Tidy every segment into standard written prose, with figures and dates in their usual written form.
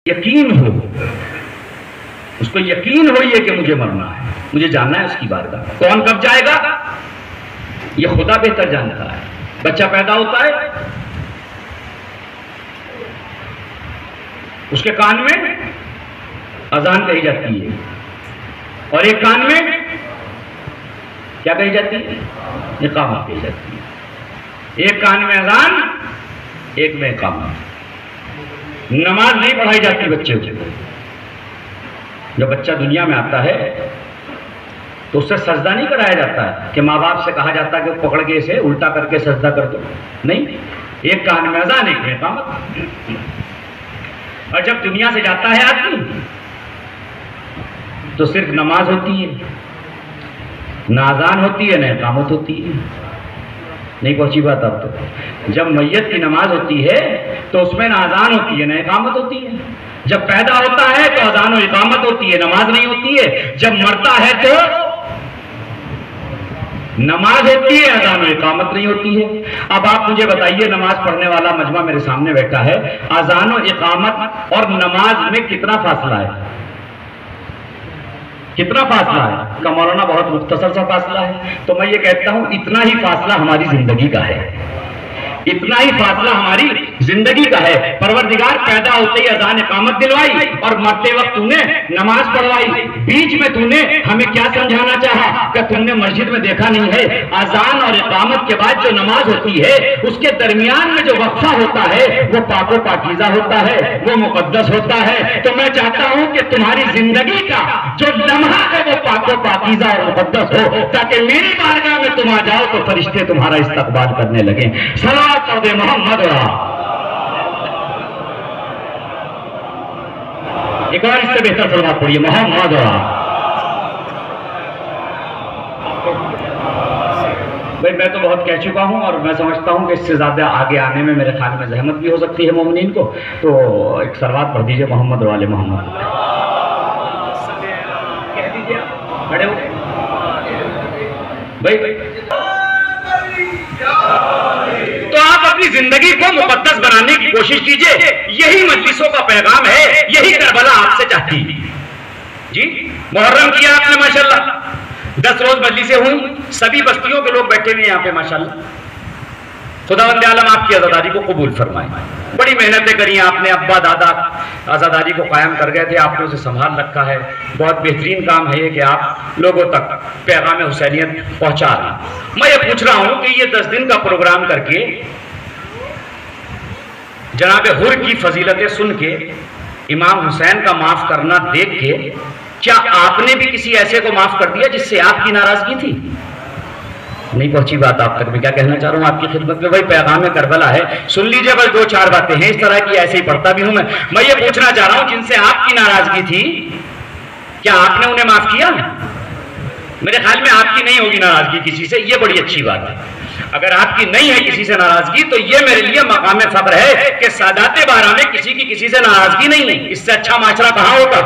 यकीन हो, उसको यकीन हो ये कि मुझे मरना है, मुझे जानना है उसकी बारगाह। कौन कब जाएगा ये खुदा बेहतर जानता है। बच्चा पैदा होता है, उसके कान में अजान कही जाती है और एक कान में क्या कही जाती है, इकामत कही जाती है। एक कान में अजान, एक में इकामत। नमाज नहीं पढ़ाई जाती बच्चे को। जब बच्चा दुनिया में आता है तो उससे सजदा नहीं कराया जाता है कि माँ बाप से कहा जाता है कि पकड़ के इसे उल्टा करके सजदा कर दो, नहीं। एक कान में अजान, एक में इकामत। और जब दुनिया से जाता है आदमी तो सिर्फ नमाज होती है, ना अजान होती है, ना इकामत होती है। नहीं पहुंची बात अब तो। जब मैयत की नमाज होती है तो उसमें ना अजान होती है, ना इकामत होती है। जब पैदा होता है तो अजान और इकामत होती है, नमाज नहीं होती है। जब मरता है तो नमाज होती है, अजान और इकामत नहीं होती है। अब आप मुझे बताइए, नमाज पढ़ने वाला मजमा मेरे सामने बैठा है, अजान और इकामत और नमाज में कितना फासला है? कितना फासला है? का मौलाना बहुत मुख्तसर सा फासला है। तो मैं ये कहता हूं इतना ही फासला हमारी जिंदगी का है, इतना ही फासला हमारी जिंदगी का है। परवरदिगार पैदा होते ही अजान इकामत दिलवाई और मरते वक्त तूने नमाज पढ़वाई। बीच में तूने हमें क्या समझाना चाहा कि तुमने मस्जिद में देखा नहीं है, अजान और इकामत के बाद जो नमाज होती है उसके दरमियान में जो वक्फा होता है वो पाको पाकीज़ा होता है, वो मुकद्दस होता है। तो मैं चाहता हूं कि तुम्हारी जिंदगी का जो लम्हा है वो पाको पाकीज़ा और मुकद्दस हो, ताकि मेरी बारगाह में तुम आ जाओ तो फरिश्ते तुम्हारा इस्तकबाल करने लगे। सलाम कर दे मोहम्मद। एक बार इससे बेहतर सलावत पढ़िए, मोहम्मद। भाई मैं तो बहुत कह चुका हूं और मैं समझता हूं कि इससे ज्यादा आगे आने में मेरे ख्याल में जहमत भी हो सकती है मोमिनीन को। तो एक सलावत पढ़ दीजिए मोहम्मद वाले मोहम्मद। कह दीजिए खड़े हो भाई। तो आप अपनी जिंदगी को मुकद्दस बनाने की कोशिश कीजिए। यही मजलिसों का पैगाम है, यही करबला आपसे चाहती है। जी मुहर्रम किया आपने माशाल्लाह, 10 रोज मजलिसें हुई, सभी बस्तियों के लोग बैठे हुए यहाँ पे माशाल्लाह। खुदावंद आलम आपकी आज़ादारी को कबूल फरमाए। बड़ी मेहनतें करी आपने, अब्बा दादा आज़ादारी को कायम कर गए थे, आपने उसे संभाल रखा है। बहुत बेहतरीन काम है ये कि आप लोगों तक पैगाम हुसैनियत पहुंचा रहे। मैं ये पूछ रहा हूं कि ये 10 दिन का प्रोग्राम करके, जनाब हुर की फजीलतें सुन के, इमाम हुसैन का माफ करना देख के, क्या आपने भी किसी ऐसे को माफ कर दिया जिससे आपकी नाराजगी थी? नहीं पहुंची बात आप तक। मैं क्या कहना चाह रहा हूं आपकी खिदमत में, भाई पैगाम करबला है, सुन लीजिए। बस 2-4 बातें हैं इस तरह की, ऐसे ही पढ़ता भी हूं मैं ये पूछना चाह रहा हूं जिनसे आपकी नाराजगी थी, क्या आपने उन्हें माफ किया? मेरे ख्याल में आपकी नहीं होगी नाराजगी किसी से, ये बड़ी अच्छी बात है। अगर आपकी नहीं है किसी से नाराजगी तो ये मेरे लिए मकाम फख्र है कि सादाते बारह में किसी की किसी से नाराजगी नहीं है। इससे अच्छा माशरा कहां होता?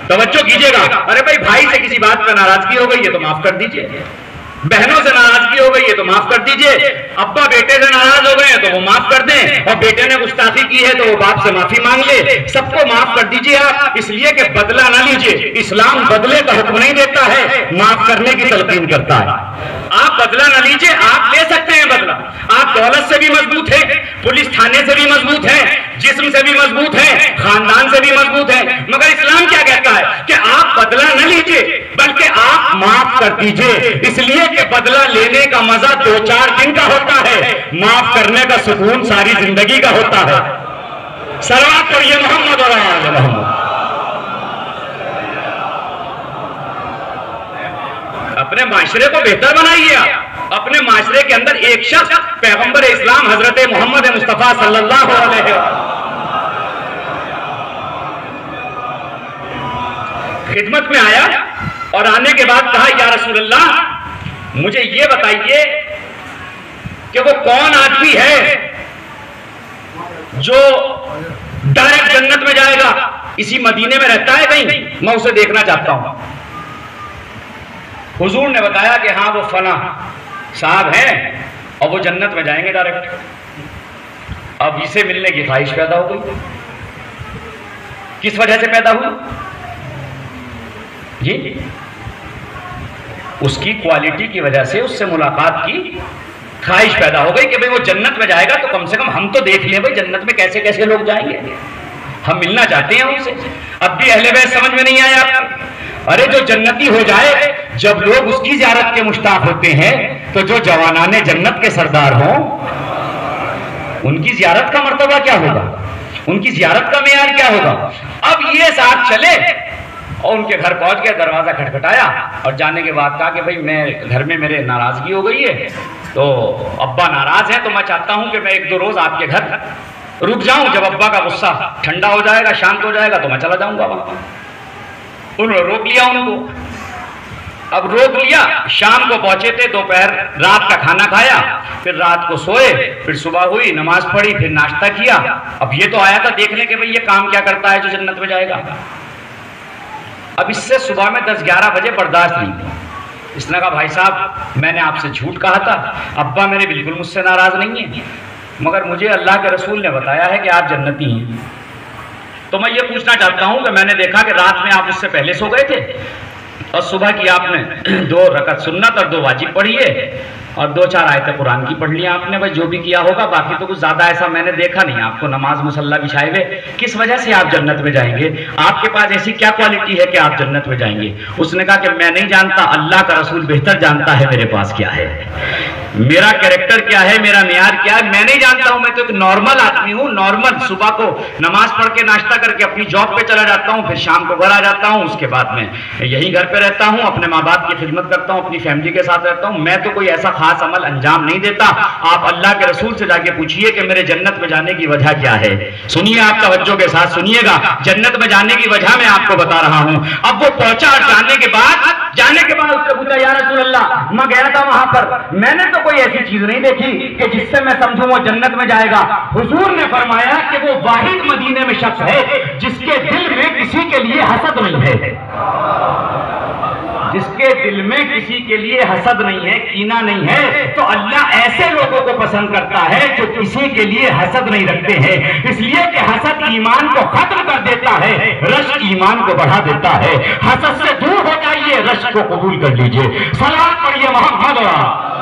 तवज्जो कीजिएगा। अरे भाई से किसी बात पर नाराजगी हो गई है तो माफ कर दीजिए, बहनों से नाराजगी हो गई है तो माफ कर दीजिए, अब्बा बेटे से नाराज हो गए हैं तो वो माफ कर दें, और बेटे ने गुस्ताखी की है तो वो बाप से माफी मांग ले। सबको माफ कर दीजिए आप, इसलिए कि बदला ना लीजिए। इस्लाम बदले का हुक्म नहीं देता है, माफ करने की तलकीन करता है। आप बदला ना लीजिए, आप ले सकते हैं बदला। आप दौलत से भी मजबूत हैं, पुलिस थाने से भी मजबूत हैं, जिस्म से भी मजबूत हैं, खानदान से भी मजबूत हैं, मगर इस्लाम क्या कहता है कि आप बदला न लीजिए बल्कि आप माफ कर दीजिए। इसलिए कि बदला लेने ka मजा 2-4 दिन का होता है, माफ करने का सुकून सारी जिंदगी का होता है। सलावत पढ़िए मोहम्मद और आले मोहम्मद। अपने माशरे को बेहतर बनाइए। अपने माशरे के अंदर एक शख्स पैगंबर इस्लाम हजरत मोहम्मद मुस्तफा सल्लल्लाहु अलैहि वसल्लम खिदमत में आया और आने के बाद कहा, या रसूल अल्लाह मुझे ये बताइए कि वो कौन आदमी है जो डायरेक्ट जन्नत में जाएगा? इसी मदीने में रहता है कहीं, मैं उसे देखना चाहता हूं। हुजूर ने बताया कि हाँ वो फला साहब हैं और वो जन्नत में जाएंगे डायरेक्ट। अब इसे मिलने की ख्वाहिश पैदा हो गई। किस वजह से पैदा हुई जी? उसकी क्वालिटी की वजह से उससे मुलाकात की ख्वाहिश पैदा हो गई कि भाई वो जन्नत में जाएगा तो कम से कम हम तो देख लें भाई जन्नत में कैसे कैसे लोग जाएंगे, हम मिलना चाहते हैं उनसे। अब भी अहले बैत समझ में नहीं आया आपको? अरे जो जन्नती हो जाए, जब लोग उसकी ज़ियारत के मुश्ताक होते हैं तो जो जवानाने जन्नत के सरदार हों उनकी ज़ियारत का मर्तबा क्या होगा, उनकी ज़ियारत का मेयार क्या होगा। अब ये साथ चले और उनके घर पहुंच गए, दरवाजा खटखटाया और जाने के बाद कहा कि भाई मैं घर में मेरे नाराजगी हो गई है, तो अब्बा नाराज है, तो मैं चाहता हूं कि मैं 1-2 रोज आपके घर रुक जाऊं, जब अब्बा का गुस्सा ठंडा हो जाएगा, शांत हो जाएगा तो मैं चला जाऊंगा वहां। उन्होंने रोक लिया उनको। अब रोक लिया, शाम को पहुंचे थे, दोपहर रात का खाना खाया, फिर रात को सोए, फिर सुबह हुई, नमाज पढ़ी, फिर नाश्ता किया। अब ये तो आया था देखने के भाई ये काम क्या करता है जो जन्नत में जाएगा। अब इससे सुबह में 10-11 बजे बर्दाश्त नहीं थी। इसने कहा भाई साहब मैंने आपसे झूठ कहा था, अब्बा मेरे बिल्कुल मुझसे नाराज नहीं है, मगर मुझे अल्लाह के रसूल ने बताया है कि आप जन्नती हैं। तो मैं ये पूछना चाहता हूं कि मैंने देखा कि रात में आप उससे पहले सो गए थे और सुबह की आपने 2 रकअत सुन्नत और 2 वाजिब पढ़ी है और 2-4 आयतें कुरान की पढ़ ली आपने, भाई जो भी किया होगा, बाकी तो कुछ ज्यादा ऐसा मैंने देखा नहीं आपको नमाज मुसल्ला बिछाए हुए। किस वजह से आप जन्नत में जाएंगे, आपके पास ऐसी क्या क्वालिटी है कि आप जन्नत में जाएंगे? उसने कहा कि मैं नहीं जानता, अल्लाह का रसूल बेहतर जानता है मेरे पास क्या है, मेरा कैरेक्टर क्या है, मेरा मियार क्या है, मैं नहीं जानता हूं। मैं तो एक नॉर्मल आदमी हूं, नॉर्मल सुबह को नमाज पढ़ के नाश्ता करके अपनी जॉब पे चला जाता हूं, फिर शाम को घर आ जाता हूं, उसके बाद में यही घर पे रहता हूं, अपने माँ बाप की खिदमत करता हूं, अपनी फैमिली के साथ रहता हूं। मैं तो कोई ऐसा खास अमल अंजाम नहीं देता। आप अल्लाह के रसूल से जाके पूछिए कि मेरे जन्नत में जाने की वजह क्या है। सुनिए, आप तवज्जो के साथ सुनिएगा, जन्नत में जाने की वजह मैं आपको बता रहा हूं। अब वो पहुंचा और जाने के बाद उससे पूछा, या रसूल अल्लाह मैं गया था वहां पर, मैंने तो कोई ऐसी चीज नहीं देखी कि जिससे मैं समझूं वो जन्नत में जाएगा। हुजूर ने फरमाया कि वो वाहिद मदीने में शख्स है जिसके दिल में किसी के लिए हसद नहीं है, जिसके दिल में किसी के लिए हसद नहीं है, कीना नहीं है। तो अल्लाह ऐसे लोगों को पसंद करता है जो किसी के लिए हसद नहीं रखते हैं, इसलिए कि हसद ईमान को खत्म कर देता है, रश्क ईमान को बढ़ा देता है। हसद से दूर हो जाइए, रश्क को कबूल कर लीजिए। सलात पढ़िए मोहम्मद।